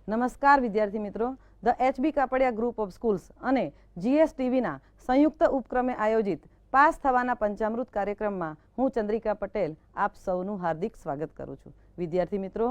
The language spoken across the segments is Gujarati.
નમસ્કાર વિદ્યાર્થી મિત્રો, the HB Kapadia group of schools અને જીએસટીવીના સંયુક્ત ઉપક્રમે આયોજિત પાસ થવાના પંચામૃત કાર્યક્રમમાં હું ચંદ્રિકા પટેલ આપ સૌનું હાર્દિક સ્વાગત કરું છું. વિદ્યાર્થી મિત્રો,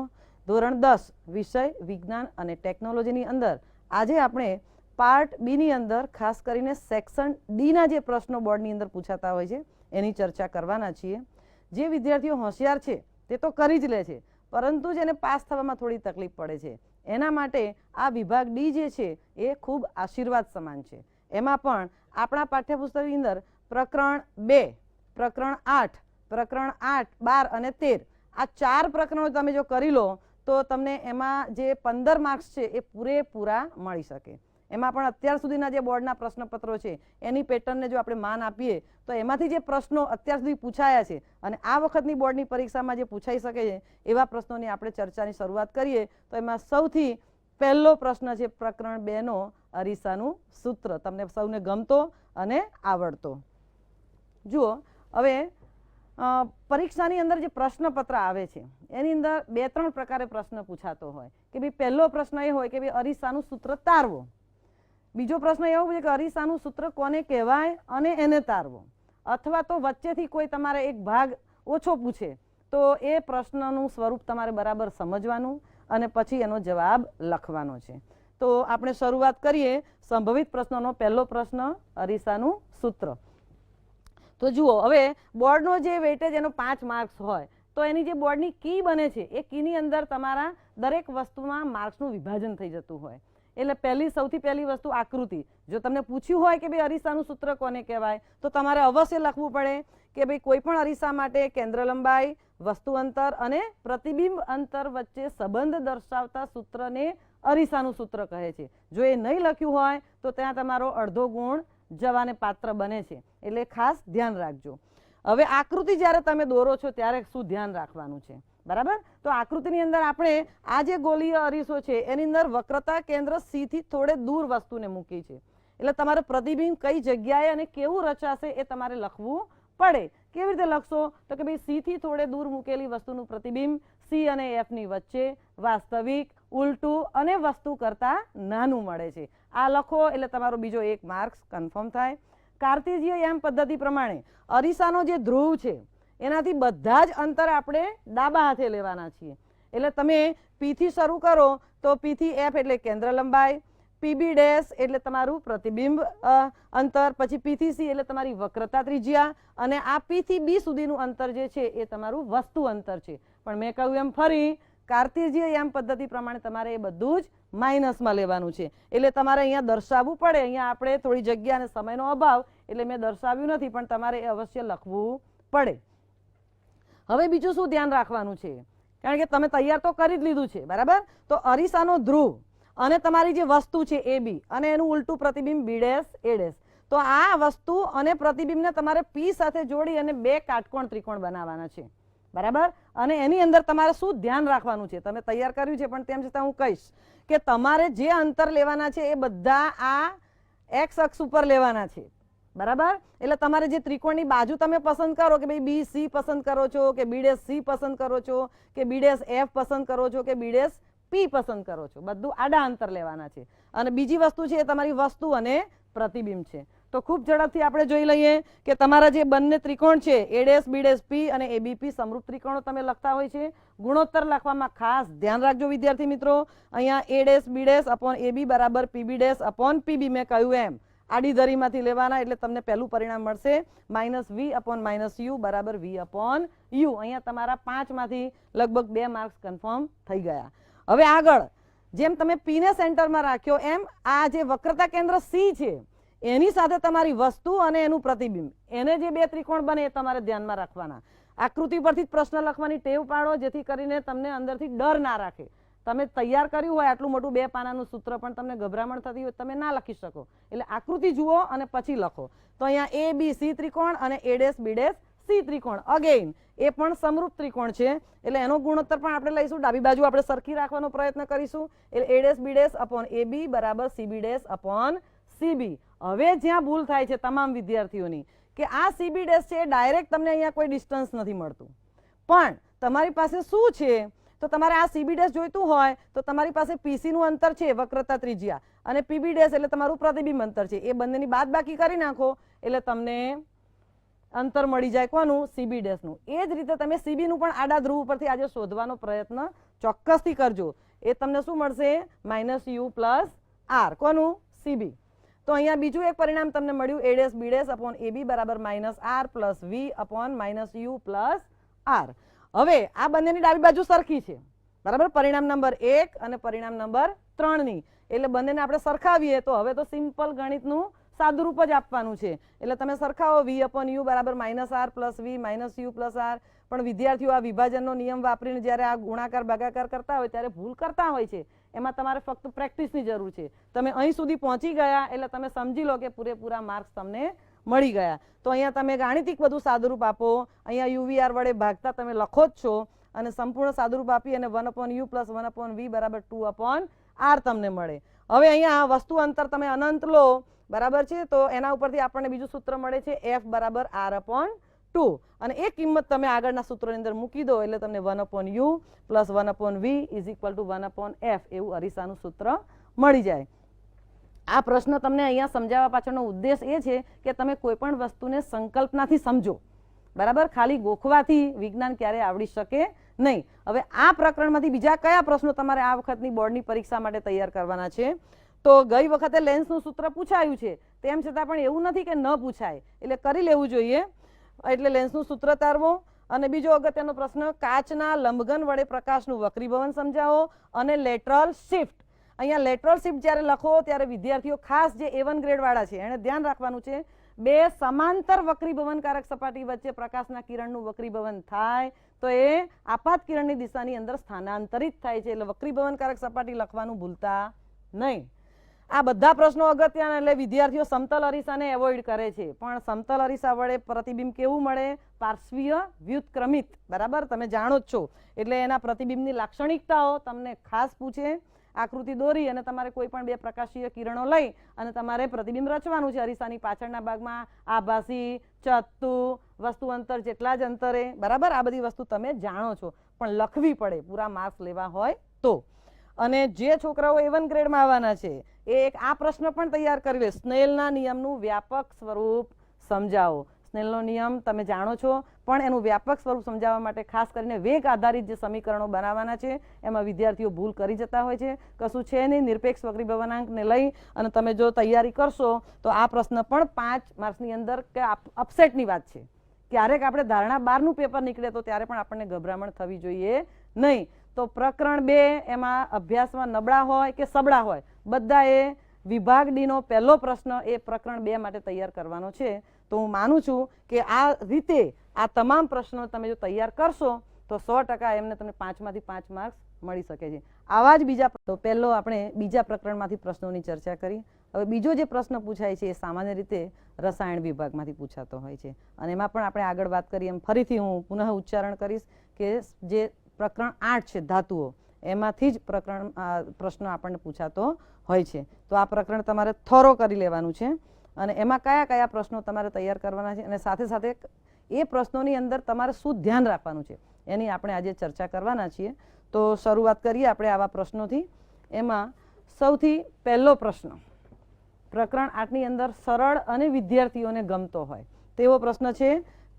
ધોરણ 10 વિષય વિજ્ઞાન અને ટેકનોલોજીની અંદર આજે આપણે પાર્ટ બી ની અંદર ખાસ કરીને સેક્શન ડી ના જે પ્રશ્નો બોર્ડની અંદર પૂછાતા હોય છે એની ચર્ચા કરવાના છીએ. જે વિદ્યાર્થીઓ હોશિયાર છે તે તો કરી જ લે છે, પરંતુ જેને પાસ થવામાં થોડી તકલીફ પડે છે એના માટે આ વિભાગ ડી જે છે એ ખૂબ આશીર્વાદ સમાન છે. એમાં પણ આપણા પાઠ્યપુસ્તકની અંદર પ્રકરણ 2, પ્રકરણ 8, પ્રકરણ 8, 12 અને 13 આ 4 પ્રકરણો તમે જો કરી લો તો તમને એમાં જે 15 માર્ક્સ છે એ પૂરેપૂરા મળી શકે. એમાં પણ અત્યાર સુધીના જે બોર્ડના પ્રશ્નપત્રો છે એની પેટર્નને જો આપણે માન આપીએ તો એમાંથી જે પ્રશ્નો અત્યાર સુધી પૂછાયા છે અને આ વખતની બોર્ડની પરીક્ષામાં જે પૂછાઈ શકે છે એવા પ્રશ્નોની આપણે ચર્ચાની શરૂઆત કરીએ તો એમાં સૌથી પહેલો પ્રશ્ન છે પ્રકરણ 2 નો અરીસાનું સૂત્ર. તમને સૌને ગમતો અને આવડતો. જુઓ, હવે પરીક્ષાની અંદર જે પ્રશ્નપત્ર આવે છે એની અંદર 2-3 પ્રકારે પ્રશ્ન પૂછાતો હોય કે ભાઈ પહેલો પ્રશ્ન એ હોય કે ભાઈ અરીસાનું સૂત્ર તારવો. બીજો પ્રશ્ન એવો છે કે અરીસાનું સૂત્ર કોને કહેવાય અને એને તારવો. અથવા તો વચ્ચેથી કોઈ તમારે એક ભાગ ઓછો પૂછે તો એ પ્રશ્નનું સ્વરૂપ તમારે બરાબર સમજવાનું અને પછી એનો જવાબ લખવાનો છે. તો આપણે શરૂઆત કરીએ સંભવિત પ્રશ્નોનો. પહેલો પ્રશ્ન અરીસાનું સૂત્ર. તો જુઓ, હવે બોર્ડનો જે વેટેજ એનો 5 માર્ક્સ હોય તો એની જે બોર્ડની કી બને છે એ કીની અંદર તમારા દરેક વસ્તુમાં માર્ક્સનું વિભાજન થઈ જતું હોય. એટલે સૌથી પહેલી વસ્તુ આકૃતિ. જો તમને પૂછ્યું હોય કે ભાઈ અરીસાનું સૂત્ર કોને કહેવાય તો તમારે અવશ્ય લખવું પડે કે ભાઈ કોઈ પણ અરીસા માટે કેન્દ્ર લંબાઈ, વસ્તુ અંતર અને પ્રતિબિંબ અંતર વચ્ચે સંબંધ દર્શાવતા સૂત્રને અરીસાનું સૂત્ર કહે છે. જો એ નહીં લખ્યું હોય તો ત્યાં તમારો અડધો ગુણ જવાને પાત્ર બને છે. એટલે ખાસ ધ્યાન રાખજો. હવે આકૃતિ જ્યારે તમે દોરો છો ત્યારે શું ધ્યાન રાખવાનું છે, બરાબર? તો આકૃતિની અંદર આપણે આ જે ગોલીય અરીસો છે એની અંદર વક્રતા કેન્દ્ર સી થી થોડે દૂર વસ્તુને મૂકી છે. એટલે તમારે પ્રતિબિંબ કઈ જગ્યાએ અને કેવું રચાશે એ તમારે લખવું પડે. કેવી રીતે લખશો તો કે ભાઈ સી થી થોડે દૂર મૂકેલી વસ્તુનું પ્રતિબિંબ સી અને એફ ની વચ્ચે વાસ્તવિક, ઉલટું અને વસ્તુ કરતા નાનું મળે છે. આ લખો એટલે તમારો બીજો 1 માર્ક્સ કન્ફર્મ થાય. કાર્ટેશિયન યામ પદ્ધતિ પ્રમાણે અરીસાનો જે ધ્રુવ છે એનાથી બધા જ અંતર આપણે ડાબા હાથે લેવાના છીએ. એટલે તમે પી થી શરૂ કરો તો પી થી એફ એટલે કેન્દ્ર લંબાઈ, પીબી ડેશ એટલે તમારું પ્રતિબિંબ અંતર, પછી પી થી સી એટલે તમારી વક્રતા ત્રિજ્યા અને આ પી થી બી સુધીનું અંતર જે છે એ તમારું વસ્તુ અંતર છે. પણ મેં કહ્યું એમ ફરી કાર્ટેશિયન યામ પદ્ધતિ પ્રમાણે તમારે એ બધું જ માઇનસમાં લેવાનું છે. એટલે તમારે અહીંયા દર્શાવવું પડે. અહીંયા આપણે થોડી જગ્યા અને સમયનો અભાવ એટલે મેં દર્શાવ્યું નથી, પણ તમારે એ અવશ્ય લખવું પડે. હવે બીજું શું ધ્યાન રાખવાનું છે, કારણ કે તમે તૈયાર તો કરી જ લીધું છે, બરાબર? તો અરીસાનો ધ્રુવ અને તમારી જે વસ્તુ છે એ બી અને એનું ઉલટું પ્રતિબિંબ બી ડેશ એ ડેશ. તો આ વસ્તુ અને પ્રતિબિંબને તમારે પી સાથે જોડી અને 2 કાટકોણ ત્રિકોણ બનાવવાના છે, બરાબર? અને એની અંદર તમારે શું ધ્યાન રાખવાનું છે, તમે તૈયાર કર્યું છે પણ તેમ છતાં હું કહીશ કે તમારે જે અંતર લેવાના છે એ બધા આ એક્સ અક્ષ ઉપર લેવાના છે, બરાબર? એટલે તમારે જે ત્રિકોણની બાજુ તમે પસંદ કરો કે ભાઈ બી સી પસંદ કરો છો કે બી ડેશ સી પસંદ કરો છો કે બી ડેશ એફ પસંદ કરો છો કે બી ડેશ પી પસંદ કરો છો, બધું આડા અંતર લેવાના છે. અને બીજી વસ્તુ છે એ તમારી વસ્તુ અને પ્રતિબિંબ છે. તો ખૂબ ઝડપથી આપણે જોઈ લઈએ કે તમારા જે બંને ત્રિકોણ છે એ ડેશ બી ડેશ પી અને એબીપી સમરૂપ ત્રિકોણો તમે લખતા હોય છે. ગુણોત્તર લખવામાં ખાસ ધ્યાન રાખજો વિદ્યાર્થી મિત્રો. અહીંયા A dash B dash upon AB બરાબર પીબી ડેશ અપોન પીબી. મેં કહ્યું એમ આડી ધરીમાંથી લેવાના એટલે તમને પહેલું પરિણામ મળશે -v અપોન -u બરાબર v અપોન u. અહીંયા તમારા 5 માંથી લગભગ 2 માર્ક્સ કન્ફર્મ થઈ ગયા. હવે આગળ જેમ તમે પી ને સેન્ટરમાં રાખ્યો એમ આ જે વક્રતા કેન્દ્ર સી છે એની સાથે તમારી વસ્તુ અને એનું પ્રતિબિંબ એને જે 2 ત્રિકોણ બને એ તમારે ધ્યાનમાં રાખવાના. આકૃતિ પરથી જ પ્રશ્ન લખવાની ટેવ પાડો જેથી કરીને તમને અંદરથી ડર ના રાખે. તમે તૈયાર કર્યું હોય આટલું મોટું 2 પાનાનું સૂત્ર પણ તમને ગભરામણ થતી હોય તમે ના લખી શકો. એટલે આકૃતિ જુઓ અને પછી લખો. તો અહીંયા એ બી સી ત્રિકોણ અને A dash B dash C ત્રિકોણ અગેન એ પણ સમરૂપ ત્રિકોણ છે એટલે એનો ગુણોત્તર પણ આપણે લઈશું. ડાબી બાજુ આપણે સરખી રાખવાનો પ્રયત્ન કરીશું. એટલે A dash B dash upon A B બરાબર C B dash upon CB. હવે જ્યાં ભૂલ થાય છે તમામ વિદ્યાર્થીઓની કે આ સીબી ડેશ છે ડાયરેક્ટ તમને અહીંયા કોઈ ડિસ્ટન્સ નથી મળતું, પણ તમારી પાસે શું છે તો તમારે આ સીબી ડેશ જોઈતું હોય તો તમારી પાસે પીસી નું અંતર છે વક્રતા ત્રિજ્યા અને પીબી ડેશ એટલે તમારું પ્રતિબિંબ અંતર છે, એ બંનેની બાદબાકી કરી નાખો એટલે તમને અંતર મળી જાય કોનું? સીબી ડેશ નું. એ જ રીતે તમે સીબી નું પણ આડા ધ્રુવ ઉપરથી આજે શોધવાનો પ્રયત્ન ચોક્કસથી કરજો. એ તમને શું મળશે? -u + r કોનું? સીબી. તો અહીંયા બીજું એક પરિણામ તમને મળ્યું a dash b dash upon ab બરાબર -r + v upon -u + r. હવે આ બંનેની ડાબી બાજુ સરખી છે, બરાબર? પરિણામ નંબર 1 અને પરિણામ નંબર 3 ની, એટલે બંનેને આપણે સરખાવીએ તો હવે તો સિમ્પલ ગણિતનું સાદુરૂપ જ આપવાનું છે. એટલે તમે સરખાવો v અપોન u બરાબર -r + v -u + r. પણ વિદ્યાર્થીઓ આ વિભાજનનો નિયમ વાપરીને જ્યારે આ ગુણાકાર ભાગાકાર કરતા હોય ત્યારે ભૂલ કરતા હોય છે. એમાં તમારે ફક્ત પ્રેક્ટિસની જરૂર છે. તમે અહીં સુધી પહોંચી ગયા એટલે તમે સમજી લો કે પૂરેપૂરા માર્ક્સ તમને મળી ગયા. તો અહીંયા તમે ગાણિતિક બધું સાદુરૂપ આપો. અહીંયા UVR વડે ભાગતા તમે લખો જ છો અને સંપૂર્ણ સાદુરૂપ આપી અને 1/u + 1/v બરાબર 2/r તમને મળે. હવે અહીંયા વસ્તુ અંતર તમે અનંત લો, બરાબર છે? તો એના ઉપરથી આપણને બીજું સૂત્ર મળે છે f બરાબર r/2 અને એ કિંમત તમે આગળના સૂત્રની અંદર મૂકી દો એટલે તમને 1/u + 1/v = 1/f એવું અરીસાનું સૂત્ર મળી જાય. આ પ્રશ્ન તમને અહીંયા સમજાવવા પાછળનો ઉદ્દેશ એ છે કે તમે કોઈ પણ વસ્તુને સંકલ્પનાથી સમજો, બરાબર? ખાલી ગોખવાથી વિજ્ઞાન ક્યારે આવડી શકે નહીં. હવે આ પ્રકરણમાંથી બીજા કયા પ્રશ્નો તમારે આ વખતની બોર્ડની પરીક્ષા માટે તૈયાર કરવાના છે? તો ગઈ વખતે લેન્સનું સૂત્ર પૂછાયું છે, તેમ છતાં પણ એવું નથી કે ન પૂછાય, એટલે કરી લેવું જોઈએ. એટલે લેન્સનું સૂત્ર તારવો. અને બીજો અગત્યનો પ્રશ્ન, કાચના લંબઘન વડે પ્રકાશનું વક્રીભવન સમજાવો અને લેટરલ શિફ્ટ. અહીંયા લેટરલ શિફ્ટ જ્યારે લખો ત્યારે વિદ્યાર્થીઓ ખાસ જે A1 ગ્રેડ વાળા છે એને ધ્યાન રાખવાનું છે, બે સમાંતર વક્રીભવનકારક સપાટી વચ્ચે પ્રકાશના કિરણનું વક્રીભવન થાય તો એ આપાત કિરણની દિશાની અંદર સ્થાનાંતરિત થાય છે. એટલે વક્રીભવનકારક સપાટી લખવાનું ભૂલતા નહીં. આ બધા પ્રશ્નો અગત્યના, એટલે વિદ્યાર્થીઓ સમતલ અરીસાને એવોઇડ કરે છે, પણ સમતલ અરીસા વડે પ્રતિબિંબ કેવું મળે? પાર્શ્વીય વ્યુત્ક્રમિત, બરાબર? તમે જાણો જ છો. એટલે એના પ્રતિબિંબની લાક્ષણિકતાઓ તમને ખાસ પૂછે. આકૃતિ દોરી અને તમારે કોઈ પણ બે પ્રકાશીય કિરણો લઈ અને તમારે પ્રતિબિંબ રચવાનું છે અરીસાની પાછળના ભાગમાં. આભાસી, ચત્તુ, વસ્તુ અંતર જેટલા જ અંતરે, બરાબર? આ બધી વસ્તુ તમે જાણો છો, પણ લખવી પડે પૂરા માર્ક્સ લેવા હોય તો. અને જે છોકરાઓ A1 ગ્રેડમાં આવવાના છે એ એક આ પ્રશ્ન પણ તૈયાર કરી લે, સ્નેલના નિયમનું વ્યાપક સ્વરૂપ સમજાવો. સ્નેલનો નિયમ તમે જાણો છો, પણ એનું વ્યાપક સ્વરૂપ સમજાવવા માટે ખાસ કરીને વેગ આધારિત જે સમીકરણો બનાવવાના છે એમાં વિદ્યાર્થીઓ ભૂલ કરી જતા હોય છે. કશું છે નહીં, નિરપેક્ષ વક્રીભવનાંકને લઈ અને તમે જો તૈયારી કરશો તો આ પ્રશ્ન પણ 5 માર્ક્સની અંદર કે અપસેટની વાત છે. ક્યારેક આપણે ધારણા 12નું પેપર નીકળે તો ત્યારે પણ આપણને ગભરામણ થવી જોઈએ નહીં. તો પ્રકરણ 2 એમાં અભ્યાસમાં નબળા હોય કે સબળા હોય, બધાએ વિભાગ ડીનો પહેલો પ્રશ્ન એ પ્રકરણ 2 માટે તૈયાર કરવાનો છે. તો હું માનું છું કે આ રીતે આ તમામ પ્રશ્નો તમે જો તૈયાર કરશો તો 100% એમને તમને 5માંથી 5 માર્ક્સ મળી શકે છે. આવા જ બીજા, તો પહેલો આપણે બીજા પ્રકરણમાંથી પ્રશ્નોની ચર્ચા કરી. હવે બીજો જે પ્રશ્ન પૂછાય છે એ સામાન્ય રીતે રસાયણ વિભાગમાંથી પૂછાતો હોય છે અને એમાં પણ આપણે આગળ વાત કરી એમ ફરીથી હું પુનઃ ઉચ્ચારણ કરીશ કે જે પ્રકરણ 8 છે ધાતુઓ, એમાંથી જ પ્રશ્ન આપણને પૂછાતો હોય છે. તો આ પ્રકરણ તમારે થોરો કરી લેવાનું છે અને એમાં કયા કયા પ્રશ્નો તમારે તૈયાર કરવાના છે અને સાથે સાથે એ પ્રશ્નોની અંદર તમારે શું ધ્યાન રાખવાનું છે એની આપણે આજે ચર્ચા કરવાના છીએ. તો શરૂઆત કરીએ આપણે આવા પ્રશ્નોથી. એમાં સૌથી પહેલો પ્રશ્ન પ્રકરણ 8ની અંદર સરળ અને વિદ્યાર્થીઓને ગમતો હોય તેવો પ્રશ્ન છે,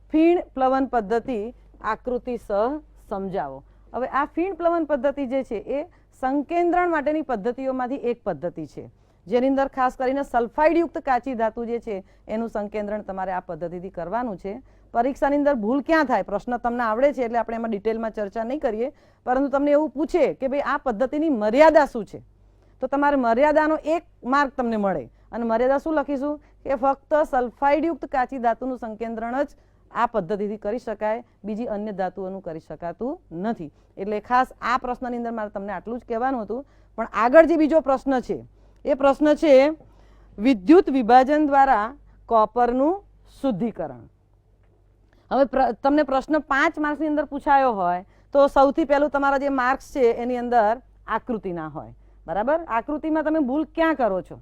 ફીણ પ્લવન પદ્ધતિ આકૃતિ સહ સમજાવો. હવે આ ફીણ પ્લવન પદ્ધતિ જે છે એ સંકેન્દ્રણ માટેની પદ્ધતિઓમાંથી એક પદ્ધતિ છે, જેની અંદર ખાસ કરીને સલ્ફાઇડયુક્ત કાચી ધાતુ જે છે એનું સંકેન્દ્રણ તમારે આ પદ્ધતિથી કરવાનું છે. પરીક્ષાની અંદર ભૂલ ક્યાં થાય? પ્રશ્ન તમને આવડે છે એટલે આપણે એમાં ડિટેલમાં ચર્ચા નહીં કરીએ, પરંતુ તમને એવું પૂછે કે ભાઈ આ પદ્ધતિની મર્યાદા શું છે, તો તમારે મર્યાદાનો 1 માર્ક તમને મળે. અને મર્યાદા શું લખીશું કે ફક્ત સલ્ફાઇડયુક્ત કાચી ધાતુનું સંકેન્દ્રણ જ આ પદ્ધતિથી કરી શકાય, બીજી અન્ય ધાતુઓનું કરી શકાતું નથી. એટલે ખાસ આ પ્રશ્નની અંદર મારે તમને આટલું જ કહેવાનું હતું. પણ આગળ જે બીજો પ્રશ્ન છે એ પ્રશ્ન છે વિદ્યુત વિભાજન દ્વારા કોપરનું શુદ્ધિકરણ. હવે તમને પ્રશ્ન 5 માર્ક્સની અંદર પૂછાયો હોય તો સૌથી પહેલું તમારા જે માર્ક્સ છે એની અંદર આકૃતિના હોય, બરાબર? આકૃતિમાં તમે ભૂલ ક્યાં કરો છો?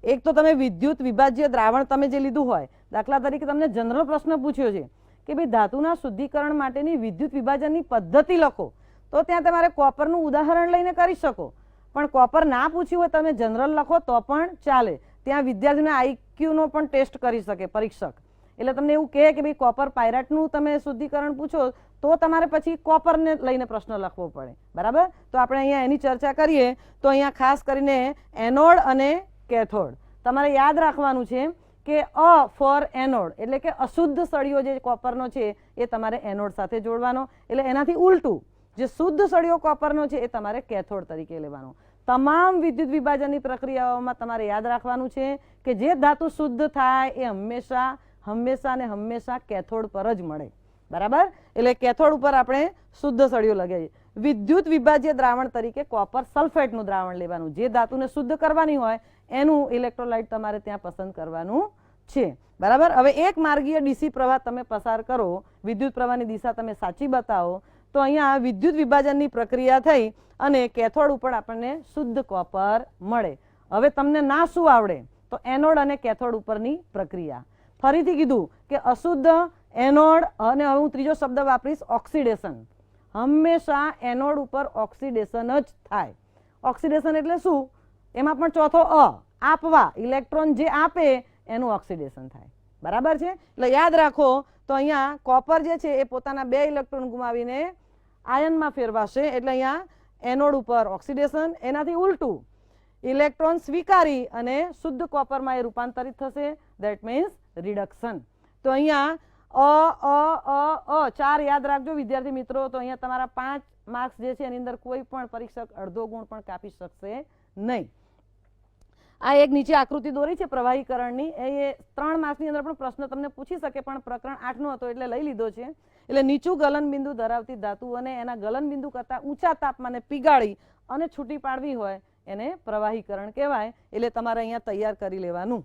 એક તો તમે વિદ્યુત વિભાજ્ય દ્રાવણ તમે જે લીધું હોય, દાખલા તરીકે તમને જનરલ પ્રશ્ન પૂછ્યો છે કે ભાઈ ધાતુના શુદ્ધિકરણ માટેની વિદ્યુત વિભાજનની પદ્ધતિ લખો, તો ત્યાં તમારે કોપરનું ઉદાહરણ લઈને કરી શકો, પણ કોપર ના પૂછ્યું હોય તમે જનરલ લખો તો પણ ચાલે. ત્યાં વિદ્યાર્થીઓના આઈક્યુનો પણ ટેસ્ટ કરી શકે પરીક્ષક. એટલે તમને એવું કહે કે ભાઈ કોપર પાયરાટનું તમે શુદ્ધિકરણ પૂછો તો તમારે પછી કોપરને લઈને પ્રશ્ન લખવો પડે, બરાબર. તો આપણે અહીંયા એની ચર્ચા કરીએ તો અહીંયા ખાસ કરીને એનોડ અને કેથોડ તમારે યાદ રાખવાનું છે કે અ ફોર એનોડ એટલે કે અશુદ્ધ સળિયો જે કોપરનો છે એ તમારે એનોડ સાથે જોડવાનો, એટલે એનાથી ઉલટું જે શુદ્ધ સળિયો કોપરનો છે એ તમારે કેથોડ તરીકે લેવાનો. તમામ વિદ્યુત વિભાજનની પ્રક્રિયાઓમાં તમારે યાદ રાખવાનું છે કે જે ધાતુ શુદ્ધ થાય એ હંમેશા કેથોડ પર જ મળે, બરાબર. એટલે કેથોડ ઉપર આપણે શુદ્ધ સળિયો લગાવીએ. વિદ્યુત વિભાજ્ય દ્રાવણ તરીકે કોપર સલ્ફેટનું દ્રાવણ લેવાનું. જે ધાતુને શુદ્ધ કરવાની હોય એનું ઇલેક્ટ્રોલાઇટ તમારે ત્યાં પસંદ કરવાનું છે, બરાબર. હવે એક માર્ગીય ડીસી પ્રવાહ તમે પસાર કરો, વિદ્યુત પ્રવાહની દિશા તમે સાચી બતાવો તો અહીંયા વિદ્યુત વિભાજનની પ્રક્રિયા થઈ અને કેથોડ ઉપર આપણને શુદ્ધ કોપર મળે. હવે તમને ના શું આવડે તો એનોડ અને કેથોડ ઉપરની પ્રક્રિયા. ફરીથી કીધું કે અશુદ્ધ એનોડ, અને હવે હું ત્રીજો શબ્દ વાપરીશ ઓક્સિડેશન. હંમેશા એનોડ ઉપર ઓક્સિડેશન જ થાય. ઓક્સિડેશન એટલે શું? એમાં પણ ચોથો આપવા, ઇલેક્ટ્રોન જે આપે એનું ઓક્સિડેશન થાય, બરાબર છે. એટલે યાદ રાખો તો અહીંયા કોપર જે છે એ પોતાના 2 ઇલેક્ટ્રોન ગુમાવીને આયનમાં ફેરવાશે, એટલે અહીંયા એનોડ ઉપર ઓક્સિડેશન. એનાથી ઉલટું ઇલેક્ટ્રોન સ્વીકારી અને શુદ્ધ કોપરમાં એ રૂપાંતરિત થશે, ધેટ મીન્સ રિડક્શન. તો અહીંયા ચાર યાદ રાખજો વિદ્યાર્થી મિત્રો. તો અહીંયા તમારા 5 માર્ક્સ જે છે એની અંદર કોઈ પણ પરીક્ષક અડધો ગુણ પણ કાપી શકશે નહીં. આ એક નીચે આકૃતિ દોરી છે પ્રવાહીકરણની, એ 3 માર્ક્સની અંદર પણ પ્રશ્ન તમને પૂછી શકે, પણ પ્રકરણ 8 નો હતો એટલે લઈ લીધો છે. એટલે નીચું ગલન બિંદુ ધરાવતી ધાતુ અને એના ગલન બિંદુ કરતા ઊંચા તાપમાને પીગાળી અને છૂટી પાડવી હોય એને પ્રવાહીકરણ કહેવાય. એટલે તમારે અહીંયા તૈયાર કરી લેવાનું,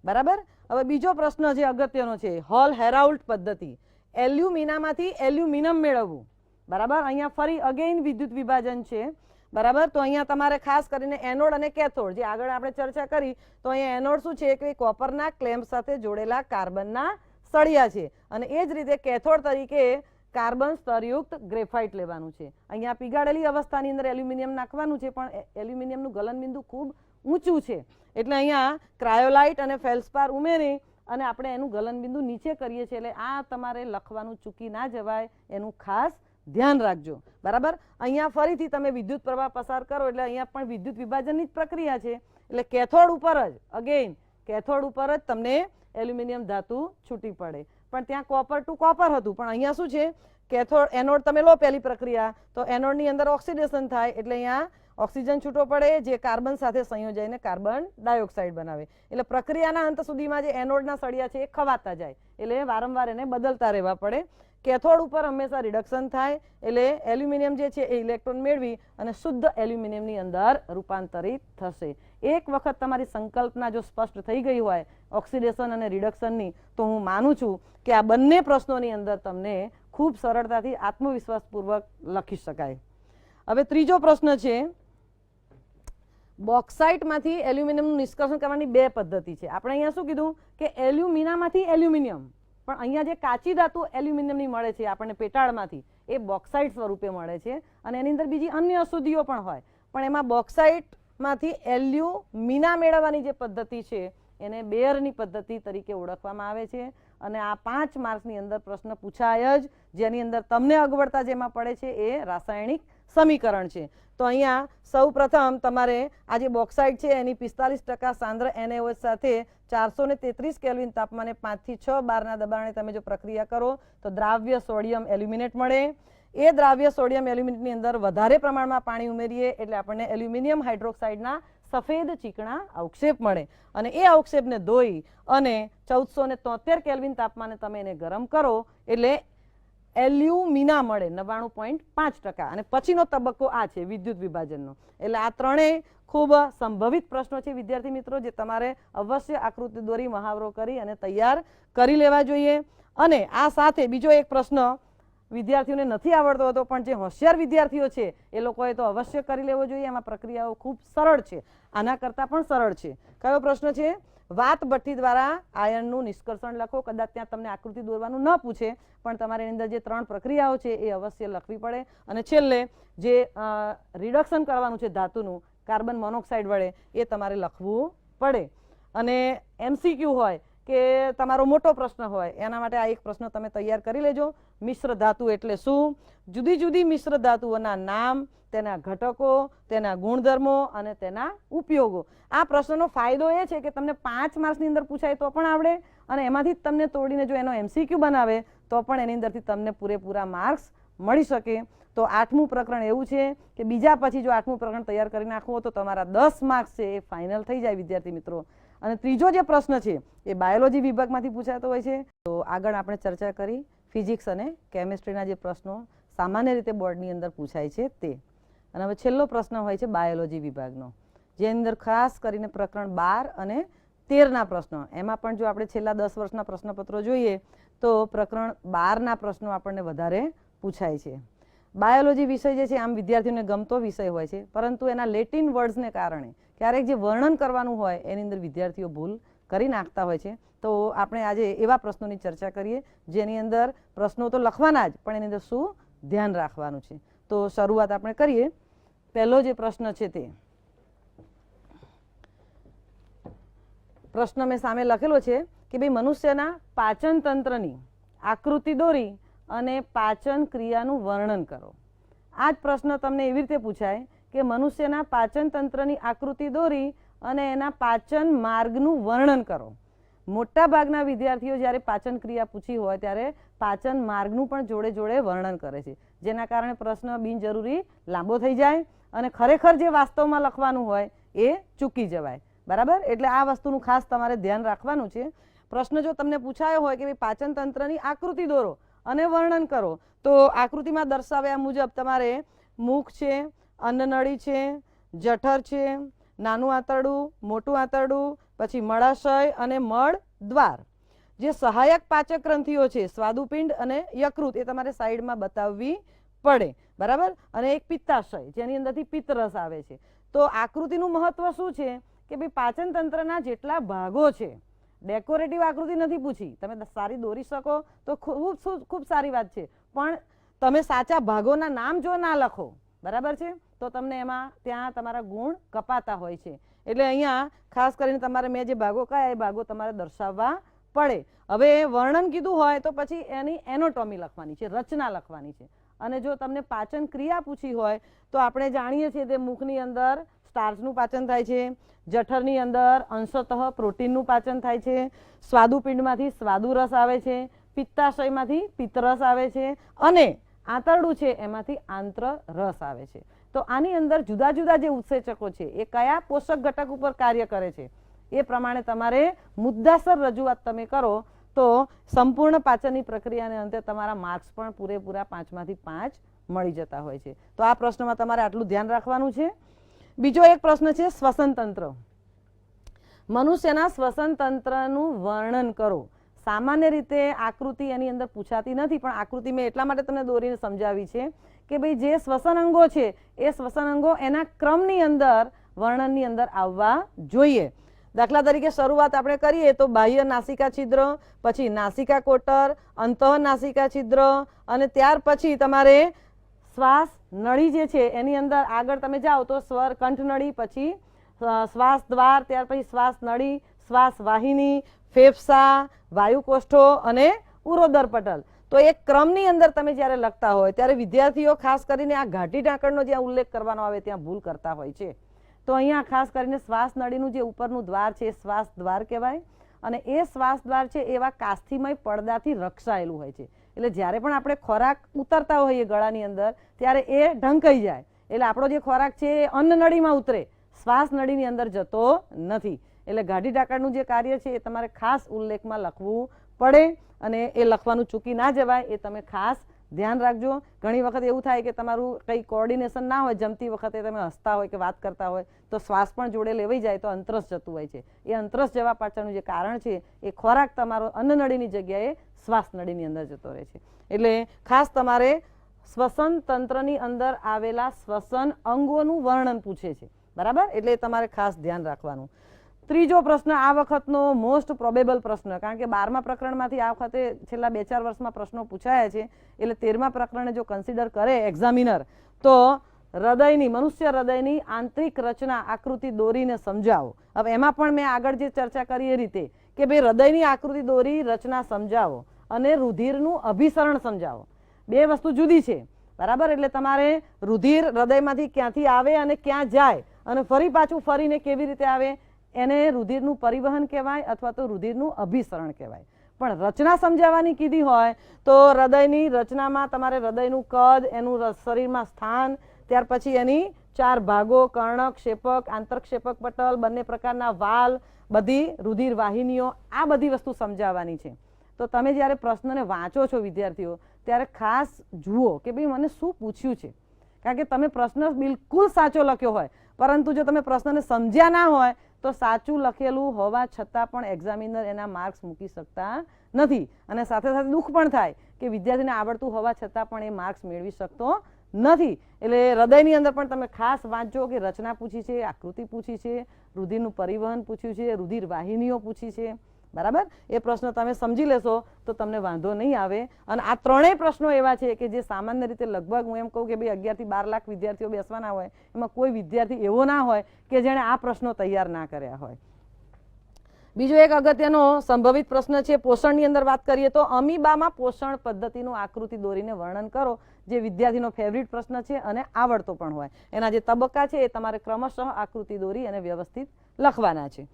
બરાબર. હવે બીજો પ્રશ્ન જે અગત્યનો છે, હોલ હેરાઉલ્ટ પદ્ધતિ. એલ્યુમિનામાંથી એલ્યુમિનિયમ મેળવવું, બરાબર. અહીંયા ફરી અગેઇન વિદ્યુત વિભાજન છે, બરાબર. તો અહીંયા તમારે ખાસ કરીને એનોડ અને કેથોડ જે આગળ આપણે ચર્ચા કરી, તો અહીંયા એનોડ શું છે કે કોપરના ક્લેમ્પ સાથે જોડેલા કાર્બનના સળિયા છે, અને એ જ રીતે કેથોડ તરીકે કાર્બન સ્તરયુક્ત ગ્રેફાઇટ લેવાનું છે. અહીંયા પીગાળેલી અવસ્થાની અંદર એલ્યુમિનિયમ નાખવાનું છે, પણ એલ્યુમિનિયમનું ગલન બિંદુ ખૂબ ઊંચું છે, એટલે અહીંયા ક્રાયોલાઇટ અને ફેલ્સપાર ઉમેરી અને આપણે એનું ગલન બિંદુ નીચે કરીએ છીએ. એટલે આ તમારે લખવાનું ચૂકી ના જવાય, એનું ખાસ ધ્યાન રાખજો, બરાબર. અહીંયા ફરીથી તમે વિદ્યુત પ્રવાહ પસાર કરો એટલે અહીંયા પણ વિદ્યુત વિભાજનની જ પ્રક્રિયા છે, એટલે કેથોડ ઉપર જ અગેઇન કેથોડ ઉપર જ તમને એલ્યુમિનિયમ ધાતુ છૂટી પડે. પણ ત્યાં કોપર ટુ કોપર હતું, પણ અહીંયા શું છે કેથોડ એનોડ તમે લો પહેલી પ્રક્રિયા તો એનોડની અંદર ઓક્સિડેશન થાય, એટલે અહીંયા ઓક્સિજન છૂટો પડે જે કાર્બન સાથે સંયોજાઈને કાર્બન ડાયોક્સાઇડ બનાવે. એટલે પ્રક્રિયાના અંત સુધીમાં જે એનોડના સળિયા છે એ ખવાતા જાય, એટલે વારંવાર એને બદલતા રહેવા પડે. કેથોડ ઉપર હંમેશા રિડક્શન થાય, એટલે એલ્યુમિનિયમ જે છે એ ઇલેક્ટ્રોન મેળવી અને શુદ્ધ એલ્યુમિનિયમની અંદર રૂપાંતરિત થશે. એક વખત તમારી સંકલ્પના જો સ્પષ્ટ થઈ ગઈ હોય ઓક્સિડેશન અને રિડક્શનની, તો હું માનું છું કે આ બંને પ્રશ્નોની અંદર તમને ખૂબ સરળતાથી આત્મવિશ્વાસપૂર્વક લખી શકાય. હવે ત્રીજો પ્રશ્ન છે, બોક્સાઇટમાંથી એલ્યુમિનિયમનું નિષ્કર્ષણ કરવાની 2 પદ્ધતિ છે. આપણે અહીંયા શું કીધું કે એલ્યુમિનામાંથી એલ્યુમિનિયમ, પણ અહીંયા જે કાચી ધાતુ એલ્યુમિનિયમની મળે છે આપણને પેટાળમાંથી, એ બોક્સાઇટ સ્વરૂપે મળે છે, અને એની અંદર બીજી અન્ય અશુદ્ધિઓ પણ હોય, પણ એમાં બોક્સાઇટમાંથી એલ્યુમિના મેળવવાની જે પદ્ધતિ છે એને બેયરની પદ્ધતિ તરીકે ઓળખવામાં આવે છે. અને આ 5 માર્ક્સની અંદર પ્રશ્ન પૂછાય જ, જેની અંદર તમને અગવડતા જેમાં પડે છે એ રાસાયણિક સમીકરણ છે. તો અહીંયા સૌ પ્રથમ તમારે આ જે બોક્સાઇટ છે એની 45% સાંદ્ર NaOH સાથે 433 કેલ્વિન તાપમાને 5 થી 6 બારના દબાણે તમે જો પ્રક્રિયા કરો તો દ્રાવ્ય સોડિયમ એલ્યુમિનેટ મળે. એ દ્રાવ્ય સોડિયમ એલ્યુમિનેટની અંદર વધારે પ્રમાણમાં પાણી ઉમેરીએ એટલે આપણને એલ્યુમિનિયમ હાઇડ્રોક્સાઇડના સફેદ ચીકણા અવક્ષેપ મળે, અને એ અવક્ષેપને ધોઈ અને 1473 કેલ્વિન તાપમાને તમે એને ગરમ કરો એટલે એલ્યુમિના મળે 99.5%. અને પછીનો તબક્કો આ છે વિદ્યુત વિભાજનનો. એટલે આ ત્રણેય ખૂબ સંભવિત પ્રશ્નો છે વિદ્યાર્થી મિત્રો, જે તમારે અવશ્ય આકૃતિ દોરી મહાવરો કરી અને તૈયાર કરી લેવા જોઈએ. અને આ સાથે બીજો એક પ્રશ્ન વિદ્યાર્થીઓને નથી આવડતો હતો, પણ જે હોશિયાર વિદ્યાર્થીઓ છે એ લોકોએ તો અવશ્ય કરી લેવો જોઈએ. એમાં પ્રક્રિયાઓ ખૂબ સરળ છે, આના કરતાં પણ સરળ છે. કયો પ્રશ્ન છે? વાત ભઠ્ઠી દ્વારા આયનનું નિષ્કર્ષણ લખો. કદાચ ત્યાં તમને આકૃતિ દોરવાનું ન પૂછે, પણ તમારે એની અંદર જે 3 પ્રક્રિયાઓ છે એ અવશ્ય લખવી પડે. અને છેલ્લે જે રિડક્શન કરવાનું છે ધાતુનું કાર્બન મોનોક્સાઇડ વડે, એ તમારે લખવું પડે. અને MCQ હોય કે તમારો મોટો પ્રશ્ન હોય, એના માટે આ એક પ્રશ્ન તમે તૈયાર કરી લેજો. મિશ્ર ધાતુ એટલે શું? જુદી જુદી મિશ્ર ધાતુઓના નામ, તેના ઘટકો, તેના ગુણધર્મો અને તેના ઉપયોગો. આ પ્રશ્નનો ફાયદો એ છે કે તમને 5 માર્ક્સની અંદર પૂછાય તો પણ આવડે, અને એમાંથી જ તમને તોડીને જો એનો MCQ બનાવે તો પણ એની અંદરથી તમને પૂરેપૂરા માર્ક્સ મળી શકે. તો 8મું પ્રકરણ એવું છે કે બીજા પછી જો 8મું પ્રકરણ તૈયાર કરી નાખવું તો તમારા 10 માર્ક્સ છે એ ફાઇનલ થઈ જાય વિદ્યાર્થી મિત્રો. અને ત્રીજો જે પ્રશ્ન છે એ બાયોલોજી વિભાગમાંથી પૂછાતો હોય છે. તો આગળ આપણે ચર્ચા કરી ફિઝિક્સ અને કેમિસ્ટ્રીના જે પ્રશ્નો સામાન્ય રીતે બોર્ડની અંદર પૂછાય છે તે. અને હવે છેલ્લો પ્રશ્ન હોય છે બાયોલોજી વિભાગનો, જેની અંદર ખાસ કરીને પ્રકરણ 12 અને 13ના પ્રશ્નો. એમાં પણ જો આપણે છેલ્લા 10 વર્ષના પ્રશ્નપત્રો જોઈએ તો પ્રકરણ 12ના પ્રશ્નો આપણને વધારે પૂછાય છે. બાયોલોજી વિષય જે છે આમ વિદ્યાર્થીઓને ગમતો વિષય હોય છે, પરંતુ એના લેટિન વર્ડ્સને કારણે ક્યારેક જે વર્ણન કરવાનું હોય એની અંદર વિદ્યાર્થીઓ ભૂલ કરી નાખતા હોય છે. તો આપણે આજે એવા પ્રશ્નોની ચર્ચા કરીએ જેની અંદર પ્રશ્નો તો લખવાના જ, પણ એની અંદર શું ધ્યાન રાખવાનું છે. તો શરૂઆત આપણે કરીએ. પહેલો જે પ્રશ્ન છે તે પ્રશ્ન મેં સામે લખેલો છે કે ભાઈ મનુષ્યના પાચન તંત્રની આકૃતિ દોરી અને પાચન ક્રિયાનું વર્ણન કરો. આ જ પ્રશ્ન તમને એવી રીતે પૂછાય કે મનુષ્યના પાચન તંત્રની આકૃતિ દોરી અને એના પાચન માર્ગનું વર્ણન કરો. મોટા ભાગના વિદ્યાર્થીઓ જ્યારે પાચન ક્રિયા પૂછી હોય ત્યારે પાચન માર્ગનું પણ જોડે જોડે વર્ણન કરે છે, જેના કારણે પ્રશ્ન બિનજરૂરી લાંબો થઈ જાય અને ખરેખર જે વાસ્તવમાં લખવાનું હોય એ ચૂકી જવાય. બરાબર? એટલે આ વસ્તુનું ખાસ તમારે ધ્યાન રાખવાનું છે. પ્રશ્ન જો તમને પૂછાયો હોય કે પાચન તંત્રની આકૃતિ દોરો અને વર્ણન કરો, તો આકૃતિમાં દર્શાવ્યા મુજબ તમારે મુખ છે, અન્નનળી છે, જઠર છે, નાનું આંતરડું, મોટું આંતરડું, પછી મળાશય અને મળ દ્વાર. જે સહાયક પાચક ગ્રંથિઓ છે સ્વાદુપિંડ અને યકૃત, એ તમારે સાઈડમાં બતાવવી પડે. બરાબર? અને એક પિત્તાશય જેની અંદરથી પિત્તરસ આવે છે. તો આકૃતિનું મહત્વ શું છે કે ભાઈ પાચન તંત્રના જેટલા ભાગો છે, ડેકોરેટિવ આકૃતિ નથી પૂછી, તમે સારી દોરી શકો તો ખૂબ સારી વાત છે, પણ તમે સાચા ભાગોના નામ જો ના લખો, બરાબર છે, તો તમને એમાં ત્યાં તમારા ગુણ કપાતા હોય છે. એટલે અહીંયા ખાસ કરીને તમારે મેં જે ભાગો કયા એ ભાગો તમારે દર્શાવવા પડે. હવે વર્ણન કીધું હોય તો પછી એની એનોટોમી લખવાની છે, રચના લખવાની છે. અને જો તમને પાચન ક્રિયા પૂછી હોય તો આપણે જાણીએ છીએ કે મુખની અંદર સ્ટાર્ચનું પાચન થાય છે, જઠરની અંદર અંશતઃ પ્રોટીનનું પાચન થાય છે, સ્વાદુપિંડમાંથી સ્વાદુરસ આવે છે, પિત્તાશયમાંથી પિત્તરસ આવે છે, અને આંતરડું છે એમાંથી આંત્ર રસ આવે છે. તો આની અંદર જુદા જુદા જે ઉત્સેચકો છે એ કયા પોષક ઘટક ઉપર કાર્ય કરે છે એ પ્રમાણે તમારે મુદ્દાસર રજૂઆત તમે કરો તો સંપૂર્ણ પાચનની પ્રક્રિયાને અંતે તમારા માર્ક્સ પણ પૂરેપૂરા 5માંથી 5 મળી જતા હોય છે. તો આ પ્રશ્નમાં તમારે આટલું ધ્યાન રાખવાનું છે. બીજો એક પ્રશ્ન છે શ્વસન તંત્ર. મનુષ્યના શ્વસન તંત્રનું વર્ણન કરો. સામાન્ય રીતે આકૃતિ એની અંદર પૂછાતી નથી, પણ આકૃતિ મેં એટલા માટે તમને દોરીને સમજાવી છે કે ભાઈ જે શ્વસન અંગો છે એ શ્વસન અંગો એના ક્રમની અંદર વર્ણનની અંદર આવવા જોઈએ. દાખલા તરીકે શરૂઆત આપણે કરીએ તો બાહ્ય નાસિકા છિદ્ર, પછી નાસિકા કોટર, અંતઃ નાસિકા છિદ્ર, અને ત્યાર પછી તમારે શ્વાસ નળી જે છે એની અંદર આગળ તમે જાઓ તો સ્વર કંઠ નળી, પછી શ્વાસ દ્વાર, ત્યાર પછી શ્વાસ નળી, શ્વાસ વાહિની, ફેફસા, વાયુકોષ્ઠો અને ઉરોદર પટલ. તો એક ક્રમની અંદર તમે જ્યારે લખતા હોય ત્યારે વિદ્યાર્થીઓ ખાસ કરીને આ ઘાટી ઢાંકણનો જ્યાં ઉલ્લેખ કરવાનો આવે ત્યાં ભૂલ કરતા હોય છે. તો અહીંયા ખાસ કરીને શ્વાસ નળીનું જે ઉપરનું દ્વાર છે એ શ્વાસ દ્વાર કહેવાય, અને એ શ્વાસ દ્વાર છે એવા કાસ્થિમય પડદાથી રક્ષાયેલું હોય છે. એટલે જ્યારે પણ આપણે ખોરાક ઉતરતા હોઈએ ગળાની અંદર ત્યારે એ ઢંકાઈ જાય, એટલે આપણો જે ખોરાક છે એ અન્ન નળીમાં ઉતરે, શ્વાસ નળીની અંદર જતો નથી. એટલે ઘાટી ઢાંકણનું જે કાર્ય છે એ તમારે ખાસ ઉલ્લેખમાં લખવું પડે, અને એ લખવાનું ચૂકી ના જવાય એ તમે ખાસ ધ્યાન રાખજો. ઘણી વખત એવું થાય કે તમારું કંઈ કોઓર્ડિનેશન ના હોય, જમતી વખતે તમે હસતા હોય કે વાત કરતા હોય તો શ્વાસ પણ જોડે લેવાઈ જાય તો અંતરસ જતું હોય છે. એ અંતરસ જવા પાછળનું જે કારણ છે એ ખોરાક તમારો અન્નનળીની જગ્યાએ શ્વાસ નળીની અંદર જતો રહે છે. એટલે ખાસ તમારે શ્વસન તંત્રની અંદર આવેલા શ્વસન અંગોનું વર્ણન પૂછે છે, બરાબર? એટલે તમારે ખાસ ધ્યાન રાખવાનું. ત્રીજો પ્રશ્ન આ વખતનો મોસ્ટ પ્રોબેબલ પ્રશ્ન, કારણ કે 12મા પ્રકરણમાંથી આ વખતે છેલ્લા 2-4 વર્ષમાં પ્રશ્નો પૂછાયા છે, એટલે 13મા પ્રકરણને જો કન્સિડર કરે એક્ઝામિનર તો હૃદયની, મનુષ્ય હૃદયની આંતરિક રચના આકૃતિ દોરીને સમજાવો. હવે એમાં પણ મેં આગળ જે ચર્ચા કરી એ રીતે કે ભાઈ હૃદયની આકૃતિ દોરી રચના સમજાવો અને રુધિરનું અભિસરણ સમજાવો. બે વસ્તુ જુદી છે, બરાબર? એટલે તમારે રુધિર હૃદયમાંથી ક્યાંથી આવે અને ક્યાં જાય અને ફરી પાછું ફરીને કેવી રીતે આવે એને રુધિરનું પરિવહન કહેવાય અથવા તો રુધિરનું અભિસરણ કહેવાય. પણ રચના સમજાવવાની કીધી હોય તો હૃદયની રચનામાં તમારે હૃદયનું કદ, એનું શરીરમાં સ્થાન, ત્યાર પછી એની 4 ભાગો, કર્ણક, ક્ષેપક, આંતરક્ષેપક પટલ, બંને પ્રકારના વાલ, બધી રુધિર વાહિનીઓ, આ બધી વસ્તુ સમજાવવાની છે. તો તમે જ્યારે પ્રશ્નને વાંચો છો વિદ્યાર્થીઓ ત્યારે ખાસ જુઓ કે ભાઈ મને શું પૂછ્યું છે. કારણ કે તમે પ્રશ્ન બિલકુલ સાચો લખ્યો હોય પરંતુ જો તમે પ્રશ્નને સમજ્યા ના હોય તો સાચું લખેલું હોવા છતાં પણ એક્ઝામિનર એના માર્ક્સ મૂકી શકતા નથી. અને સાથે સાથે દુઃખ પણ થાય કે વિદ્યાર્થીને આવડતું હોવા છતાં પણ એ માર્ક્સ મેળવી શકતો નથી. એટલે હૃદયની અંદર પણ તમે ખાસ વાંચજો કે રચના પૂછી છે, આકૃતિ પૂછી છે, રુધિરનું પરિવહન પૂછ્યું છે, રુધિર વાહિનીઓ પૂછી છે, બરાબર? એ પ્રશ્ન તમે સમજી લેશો તો તમને વાંધો નહીં આવે. અને આ ત્રણેય પ્રશ્નો એવા છે કે જે સામાન્ય રીતે લગભગ હું એમ કહું કે ભાઈ 11 થી 12 લાખ વિદ્યાર્થીઓ બેસવાના હોય એમાં કોઈ વિદ્યાર્થી એવો ના હોય કે જેણે આ પ્રશ્નો તૈયાર ના કર્યા હોય. બીજો એક અગત્યનો સંભવિત પ્રશ્ન છે પોષણની અંદર વાત કરીએ તો અમીબામાં પોષણ પદ્ધતિનું આકૃતિ દોરીને વર્ણન કરો, જે વિદ્યાર્થીનો ફેવરિટ પ્રશ્ન છે અને આવડતો પણ હોય. એના જે તબક્કા છે એ તમારે ક્રમશઃ આકૃતિ દોરી અને વ્યવસ્થિત લખવાના છે.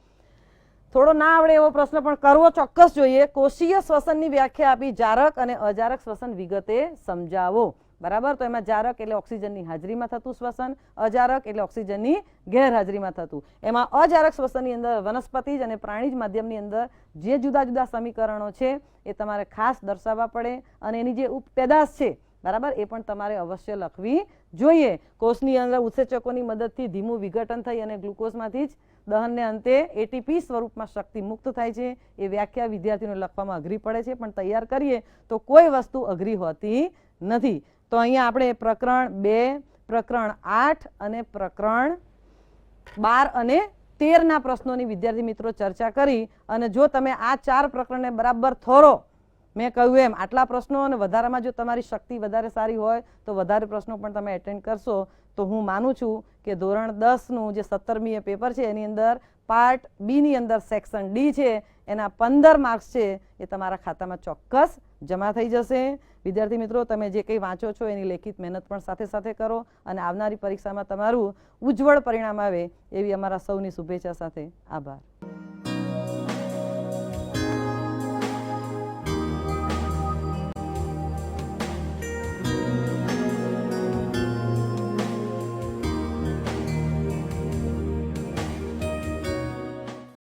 થોડો ના આવડે એવો પ્રશ્ન પણ કરવો ચોક્કસ જોઈએ. કોષીય શ્વસનની વ્યાખ્યા આપી, જારક અને અજારક શ્વસન વિગતે સમજાવો, બરાબર? તો એમાં જારક એટલે ઓક્સિજનની હાજરીમાં થતું શ્વસન, અજારક એટલે ઓક્સિજનની ગેરહાજરીમાં થતું. એમાં અજારક શ્વસનની અંદર વનસ્પતિજ અને પ્રાણીજ માધ્યમની અંદર જે જુદા જુદા સમીકરણો છે એ તમારે ખાસ દર્શાવવા પડે અને એની જે ઉપપેદાશ છે, બરાબર, એ પણ તમારે અવશ્ય લખવી જોઈએ. કોષની અંદર ઉત્સેચકોની મદદથી ધીમું વિઘટન થઈ અને ગ્લુકોઝમાંથી જ દહનને અંતે એટીપી સ્વરૂપમાં શક્તિ મુક્ત થાય છે. એ વ્યાખ્યા વિદ્યાર્થીઓને લખવામાં અઘરી પડે છે, પણ તૈયાર કરીએ તો કોઈ વસ્તુ અઘરી હોતી નથી. તો અહીંયા આપણે પ્રકરણ 2, પ્રકરણ 8 અને પ્રકરણ 12 અને 13ના પ્રશ્નોની વિદ્યાર્થી મિત્રો ચર્ચા કરી. અને જો તમે આ 4 પ્રકરણને બરાબર થોરો, મેં કહ્યું એમ આટલા પ્રશ્નો અને વધારામાં જો તમારી શક્તિ વધારે સારી હોય તો વધારે પ્રશ્નો પણ તમે એટેન્ડ કરશો તો હું માનું છું કે ધોરણ 10નું જે 17મી પેપર છે એની અંદર પાર્ટ બી ની અંદર સેક્શન ડી છે એના 15 માર્ક્સ છે એ તમારા ખાતામાં ચોક્કસ જમા થઈ જશે. વિદ્યાર્થી મિત્રો, તમે જે કંઈ વાંચો છો એની લેખિત મહેનત પણ સાથે સાથે કરો અને આવનારી પરીક્ષામાં તમારું ઉજ્જવળ પરિણામ આવે એવી અમારા સૌની શુભેચ્છા સાથે આભાર.